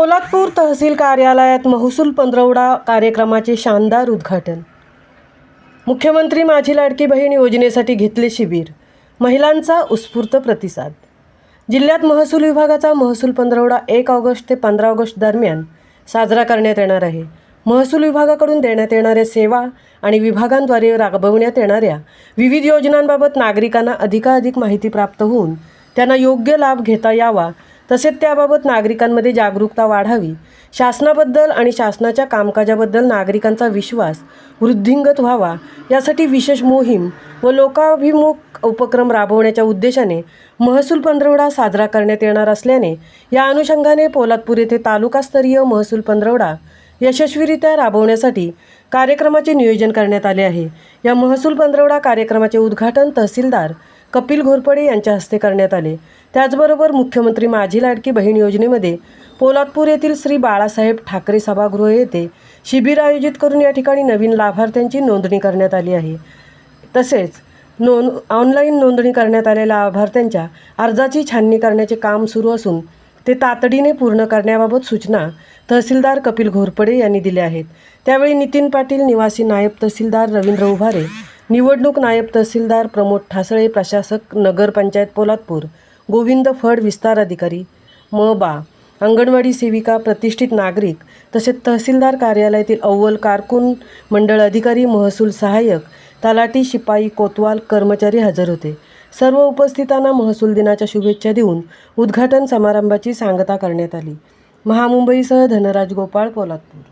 पोलादपूर तहसील कार्यालयात महसूल पंधरवडा कार्यक्रमाचे शानदार उद्घाटन। मुख्यमंत्री माझी लाडकी बहीण योजनेसाठी घेतले शिबिर, महिलांचा उत्स्फूर्त प्रतिसाद। जिल्ह्यात महसूल विभागाचा महसूल पंधरवडा 1 ऑगस्ट ते 15 ऑगस्ट दरम्यान साजरा करण्यात येणार आहे। महसूल विभागाकडून देण्यात येणाऱ्या सेवा आणि विभागांद्वारे राबवण्यात येणाऱ्या विविध योजनांबाबत नागरिकांना अधिकाधिक माहिती प्राप्त होऊन त्यांना योग्य लाभ घेता यावा, तसेच त्याबाबत नागरिकांमध्ये जागरूकता वाढावी, शासनाबद्दल आणि शासनाच्या कामकाजाबद्दल नागरिकांचा विश्वास वृद्धिंगत व्हावा, यासाठी विशेष मोहीम व लोकाभिमुख उपक्रम राबवण्याच्या उद्देशाने महसूल पंधरवडा साजरा करण्यात येणार असल्याने या अनुषंगाने पोलादपूर येथे तालुकास्तरीय महसूल पंधरवडा यशस्वीरित्या राबवण्यासाठी कार्यक्रमाचे नियोजन करण्यात आले आहे। या महसूल पंधरवडा कार्यक्रमाचे उद्घाटन तहसीलदार कपिल घोरपडे यांच्या हस्ते करण्यात आले। त्याचबरोबर मुख्यमंत्री माझी लाडकी बहीण योजनेमध्ये पोलादपूर येथील श्री बाळासाहेब ठाकरे सभागृह येथे शिबिर आयोजित करून या ठिकाणी नवीन लाभार्थ्यांची नोंदणी करण्यात आली आहे। तसेच ऑनलाईन नोंदणी करण्यात आलेल्या लाभार्थ्यांच्या अर्जाची छाननी करण्याचे काम सुरू असून ते तातडीने पूर्ण करण्याबाबत सूचना तहसीलदार कपिल घोरपडे यांनी दिल्या आहेत। त्यावेळी नितीन पाटील, निवासी नायब तहसीलदार रवींद्र उभारे, निवडणूक नायब तहसीलदार प्रमोद ठासळे, प्रशासक नगर पंचायत पोलादपूर गोविंद फड, विस्तार अधिकारी बा, अंगणवाडी सेविका, प्रतिष्ठित नागरिक तसेच तहसीलदार कार्यालयातील अव्वल कारकून, मंडळ अधिकारी, महसूल सहाय्यक, तलाठी, शिपाई, कोतवाल कर्मचारी हजर होते। सर्व उपस्थितांना महसूल दिनाच्या शुभेच्छा देऊन उद्घाटन समारंभाची सांगता करण्यात आली। महामुंबईसह धनराज गोपाळ, पोलादपूर।